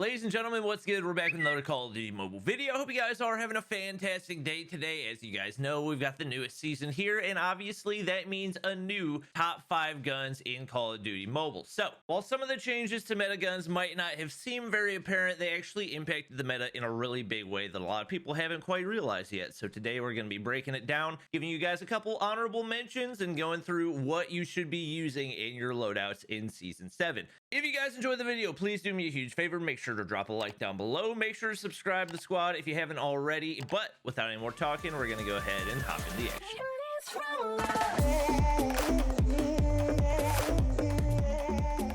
Ladies and gentlemen, what's good? We're back with another Call of Duty mobile video. Hope you guys are having a fantastic day today. As you guys know, we've got the newest season here, and obviously that means a new top 5 guns in Call of Duty mobile. So, while some of the changes to meta guns might not have seemed very apparent, they actually impacted the meta in a really big way that a lot of people haven't quite realized yet. So today we're going to be breaking it down, giving you guys a couple honorable mentions, and going through what you should be using in your loadouts in Season 7. If you guys enjoyed the video, please do me a huge favor. Make sure to drop a like down below. Make sure to subscribe to the squad if you haven't already. But without any more talking, we're going to go ahead and hop in the action.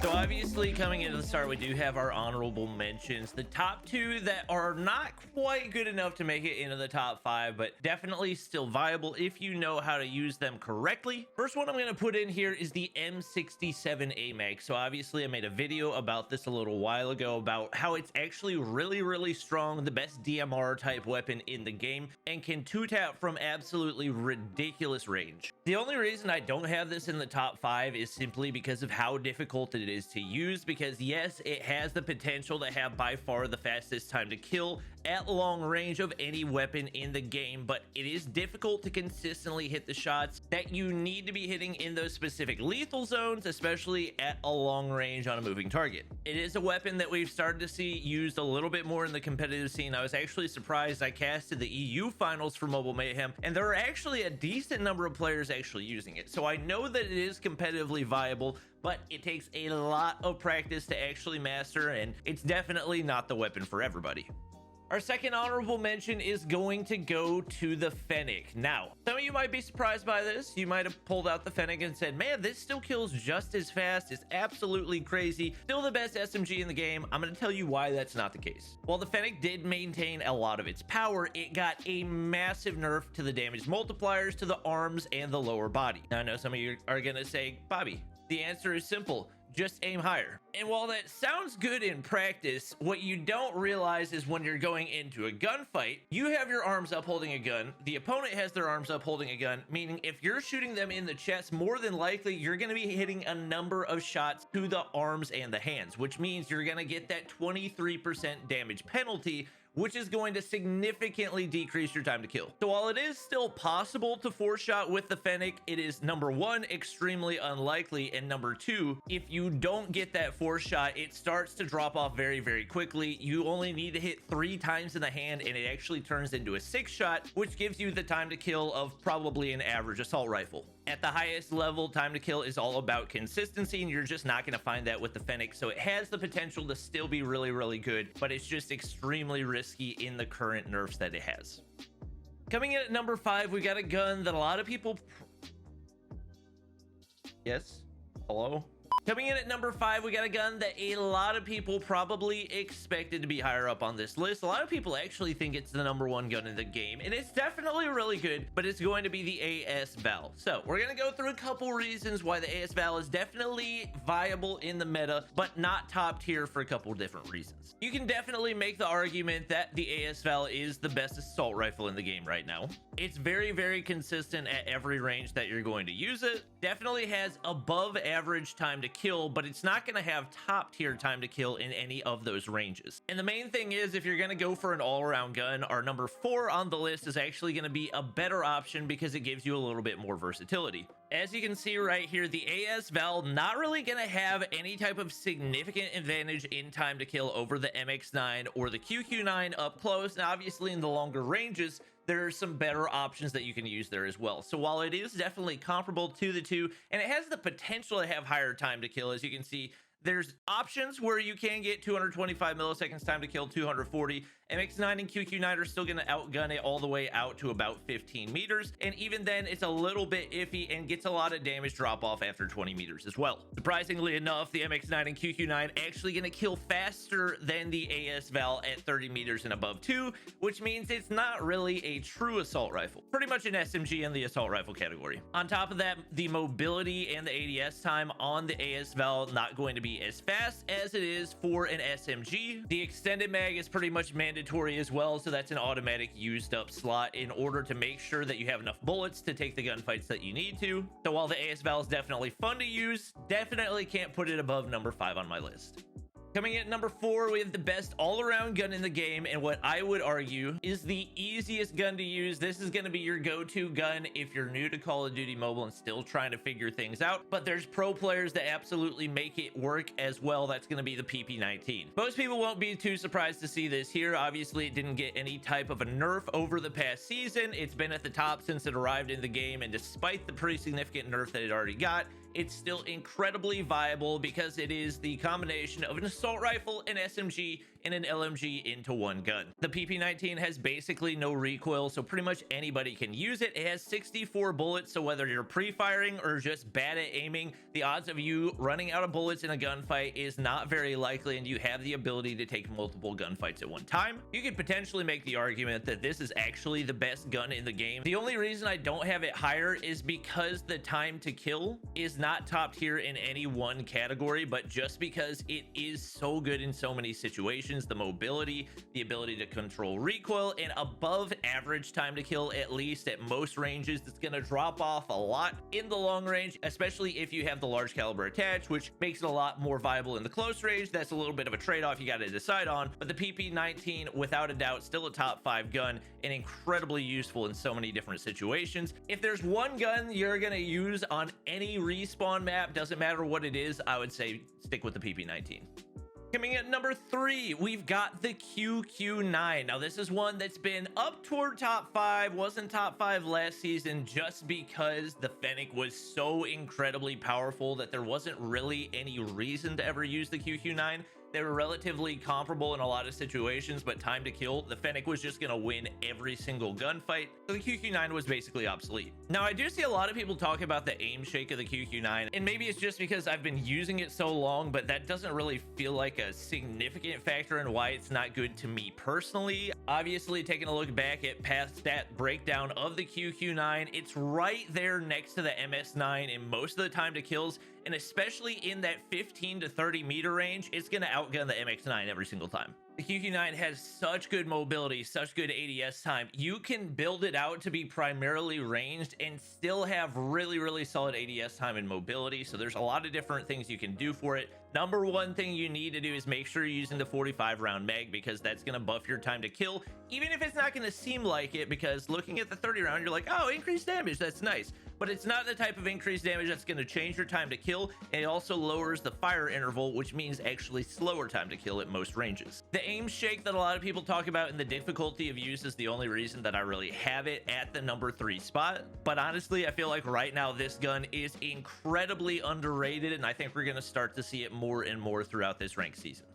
So obviously, coming into the start, we do have our honorable mentions. The top 2 that are not quite good enough to make it into the top 5, but definitely still viable if you know how to use them correctly. First one I'm going to put in here is the M67 AMAG. So obviously, I made a video about this a little while ago about how it's actually really strong, the best DMR type weapon in the game, and can 2-tap from absolutely ridiculous range. The only reason I don't have this in the top 5 is simply because of how difficult it is to use, because yes, it has the potential to have by far the fastest time to kill at long range of any weapon in the game, but it is difficult to consistently hit the shots that you need to be hitting in those specific lethal zones, especially at a long range on a moving target. It is a weapon that we've started to see used a little bit more in the competitive scene. I was actually surprised. I casted the EU finals for Mobile Mayhem, and there are actually a decent number of players actually using it. So I know that it is competitively viable, but it takes a lot of practice to actually master, and it's definitely not the weapon for everybody. Our second honorable mention is going to go to the Fennec. Now, some of you might be surprised by this. You might have pulled out the Fennec and said, man, this still kills just as fast. It's absolutely crazy. Still the best SMG in the game. I'm going to tell you why that's not the case. While the Fennec did maintain a lot of its power, it got a massive nerf to the damage multipliers to the arms and the lower body. Now, I know some of you are going to say, Bobby, the answer is simple. Just aim higher. And while that sounds good in practice, what you don't realize is when you're going into a gunfight, you have your arms up holding a gun, the opponent has their arms up holding a gun, meaning if you're shooting them in the chest, more than likely you're going to be hitting a number of shots to the arms and the hands, which means you're going to get that 23% damage penalty, which is going to significantly decrease your time to kill. So while it is still possible to 4-shot with the Fennec, it is number 1, extremely unlikely, and number 2, if you don't get that 4-shot, it starts to drop off very quickly. You only need to hit 3 times in the hand, and it actually turns into a 6-shot, which gives you the time to kill of probably an average assault rifle. At the highest level, time to kill is all about consistency, and you're just not going to find that with the Fennec. So it has the potential to still be really good, but it's just extremely risky in the current nerfs that it has. Coming in at number 5, we got a gun that a lot of people... Yes? Hello? Coming in at number 5, we got a gun that a lot of people probably expected to be higher up on this list. A lot of people actually think it's the number 1 gun in the game, and it's definitely really good, but it's going to be the ASVAL. So we're going to go through a couple reasons why the ASVAL is definitely viable in the meta, but not top tier for a couple different reasons. You can definitely make the argument that the ASVAL is the best assault rifle in the game right now. It's very consistent at every range that you're going to use it. Definitely has above average time to kill, but it's not going to have top tier time to kill in any of those ranges. And the main thing is, if you're going to go for an all-around gun, our number 4 on the list is actually going to be a better option because it gives you a little bit more versatility. As you can see right here, the ASVAL not really going to have any type of significant advantage in time to kill over the MX9 or the QQ9 up close. Now, obviously in the longer ranges, there are some better options that you can use there as well. So while it is definitely comparable to the 2, and it has the potential to have higher time to kill, as you can see, there's options where you can get 225 milliseconds time to kill, 240. MX9 and QQ9 are still going to outgun it all the way out to about 15 meters. And even then, it's a little bit iffy and gets a lot of damage drop off after 20 meters as well. Surprisingly enough, the MX9 and QQ9 actually going to kill faster than the ASVAL at 30 meters and above too, which means it's not really a true assault rifle. Pretty much an SMG in the assault rifle category. On top of that, the mobility and the ADS time on the ASVAL not going to be as fast as it is for an SMG. The extended mag is pretty much mandatory as well, so that's an automatic used up slot in order to make sure that you have enough bullets to take the gunfights that you need to. So while the ASVAL is definitely fun to use, definitely can't put it above number 5 on my list. Coming in at number 4, we have the best all-around gun in the game, and what I would argue is the easiest gun to use. This is going to be your go-to gun if you're new to Call of Duty Mobile and still trying to figure things out, but there's pro players that absolutely make it work as well. That's going to be the PP19. Most people won't be too surprised to see this here. Obviously, it didn't get any type of a nerf over the past season. It's been at the top since it arrived in the game, and despite the pretty significant nerf that it already got, it's still incredibly viable because it is the combination of an assault rifle, an SMG, and an LMG into one gun. The PP19 has basically no recoil, so pretty much anybody can use it. It has 64 bullets, so whether you're pre-firing or just bad at aiming, the odds of you running out of bullets in a gunfight is not very likely, and you have the ability to take multiple gunfights at one time. You could potentially make the argument that this is actually the best gun in the game. The only reason I don't have it higher is because the time to kill is not top tier in any one category, but just because it is so good in so many situations. The mobility, the ability to control recoil, and above average time to kill, at least at most ranges. It's going to drop off a lot in the long range, especially if you have the large caliber attached, which makes it a lot more viable in the close range. That's a little bit of a trade-off you got to decide on, but the PP19, without a doubt, still a top 5 gun and incredibly useful in so many different situations. If there's one gun you're going to use on any respawn map, doesn't matter what it is, I would say stick with the PP19. Coming in at number 3, we've got the QQ9. Now, this is one that's been up toward top 5, wasn't top 5 last season just because the Fennec was so incredibly powerful that there wasn't really any reason to ever use the QQ9. They were relatively comparable in a lot of situations, but time to kill, the Fennec was just going to win every single gunfight, so the QQ9 was basically obsolete. Now, I do see a lot of people talk about the aim shake of the QQ9, and maybe it's just because I've been using it so long, but that doesn't really feel like a significant factor in why it's not good to me personally. Obviously, taking a look back at past stat breakdown of the QQ9, it's right there next to the MS9 in most of the time to kills, and especially in that 15 to 30 meter range, it's going to outgun the MX9 every single time. The QQ9 has such good mobility, such good ADS time. You can build it out to be primarily ranged and still have really solid ADS time and mobility. So there's a lot of different things you can do for it. Number one thing you need to do is make sure you're using the 45 round mag, because that's going to buff your time to kill, even if it's not going to seem like it, because looking at the 30 round, you're like, oh, increased damage, that's nice. But it's not the type of increased damage that's going to change your time to kill, and it also lowers the fire interval, which means actually slower time to kill at most ranges. The aim shake that a lot of people talk about and the difficulty of use is the only reason that I really have it at the number 3 spot. But honestly, I feel like right now this gun is incredibly underrated, and I think we're going to start to see it more and more throughout this ranked season.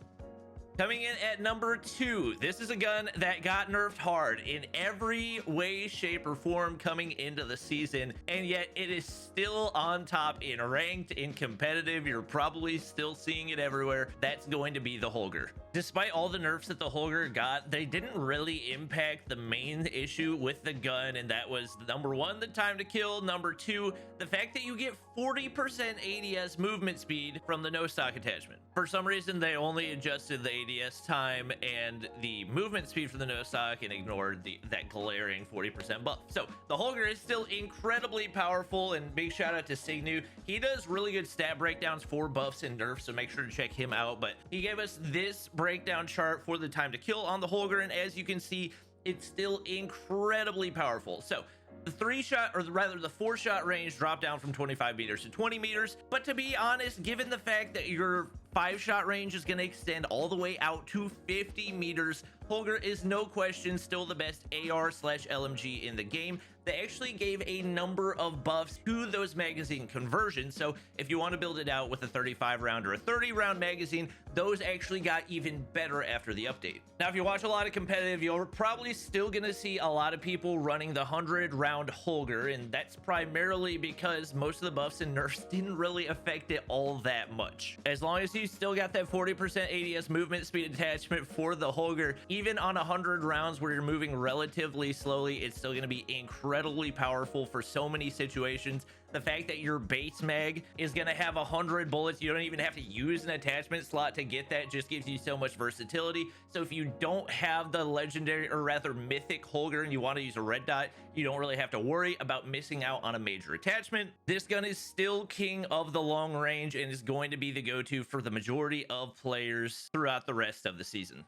Coming in at number 2, this is a gun that got nerfed hard in every way, shape, or form coming into the season, and yet it is still on top in ranked, in competitive. You're probably still seeing it everywhere. That's going to be the Holger. Despite all the nerfs that the Holger got, they didn't really impact the main issue with the gun, and that was number 1, the time to kill, number 2, the fact that you get 40% ADS movement speed from the no stock attachment. For some reason, they only adjusted the ADS time and the movement speed for the no stock and ignored that glaring 40% buff. So the Holger is still incredibly powerful, and big shout out to Signu. He does really good stat breakdowns for buffs and nerfs, so make sure to check him out. But he gave us this breakdown chart for the time to kill on the Holger, and as you can see, it's still incredibly powerful. So the 3-shot, or rather the 4-shot range dropped down from 25 meters to 20 meters. But to be honest, given the fact that your 5-shot range is going to extend all the way out to 50 meters, Holger is no question still the best AR/LMG in the game. They actually gave a number of buffs to those magazine conversions, so if you want to build it out with a 35 round or a 30 round magazine, those actually got even better after the update. Now, if you watch a lot of competitive, you're probably still going to see a lot of people running the 100 round Holger, and that's primarily because most of the buffs and nerfs didn't really affect it all that much. As long as you still got that 40% ADS movement speed attachment for the Holger, even on 100 rounds where you're moving relatively slowly, it's still going to be incredibly powerful for so many situations. The fact that your base mag is going to have 100 bullets, you don't even have to use an attachment slot to get that, just gives you so much versatility. So if you don't have the legendary, or rather mythic Holger, and you want to use a red dot, you don't really have to worry about missing out on a major attachment. This gun is still king of the long range and is going to be the go-to for the majority of players throughout the rest of the season.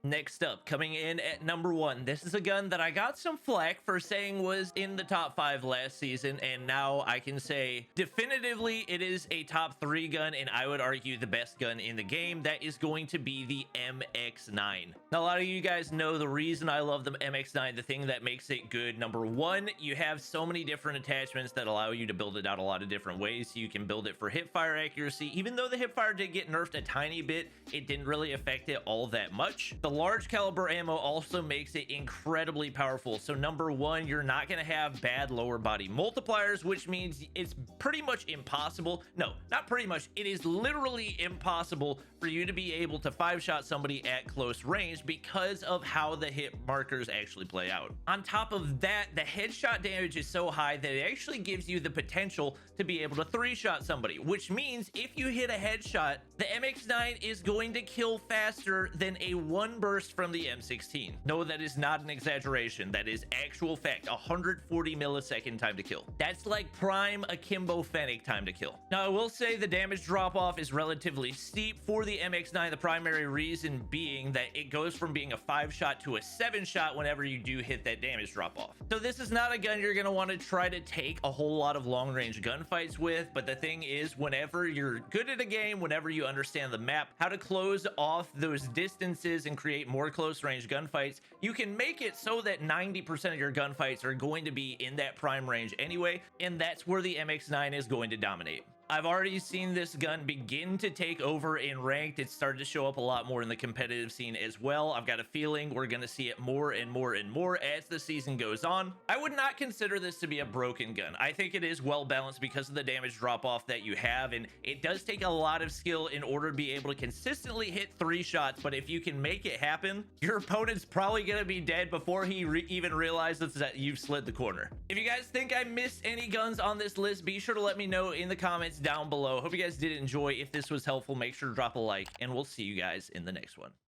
Next up, coming in at number 1, this is a gun that I got some flack for saying was in the top 5 last season, and now I can say definitively it is a top 3 gun, and I would argue the best gun in the game. That is going to be the MX9. Now, a lot of you guys know the reason I love the MX9, the thing that makes it good. Number 1, you have so many different attachments that allow you to build it out a lot of different ways. You can build it for hipfire accuracy. Even though the hipfire did get nerfed a tiny bit, it didn't really affect it all that much. The large caliber ammo also makes it incredibly powerful. So number 1, you're not going to have bad lower body multipliers, which means it's pretty much impossible. No, not pretty much. It is literally impossible for you to be able to 5-shot somebody at close range because of how the hit markers actually play out. On top of that, the headshot damage is so high that it actually gives you the potential to be able to 3-shot somebody, which means if you hit a headshot, the MX9 is going to kill faster than a 1 burst from the M16. No, that is not an exaggeration. That is actual fact. 140 millisecond time to kill. That's like prime akimbo Fennec time to kill. Now, I will say the damage drop off is relatively steep for the MX9. The primary reason being that it goes from being a 5-shot to a 7-shot whenever you do hit that damage drop off. So this is not a gun you're going to want to try to take a whole lot of long range gunfights with. But the thing is, whenever you're good at a game, whenever you understand the map, how to close off those distances and create more close range gunfights, you can make it so that 90% of your gunfights are going to be in that prime range anyway, and that's where the MX9 is going to dominate. I've already seen this gun begin to take over in ranked. It's started to show up a lot more in the competitive scene as well. I've got a feeling we're going to see it more and more and more as the season goes on. I would not consider this to be a broken gun. I think it is well balanced because of the damage drop off that you have, and it does take a lot of skill in order to be able to consistently hit 3 shots. But if you can make it happen, your opponent's probably going to be dead before he even realizes that you've slid the corner. If you guys think I missed any guns on this list, be sure to let me know in the comments down below. Hope you guys did enjoy. If this was helpful, make sure to drop a like, and we'll see you guys in the next one.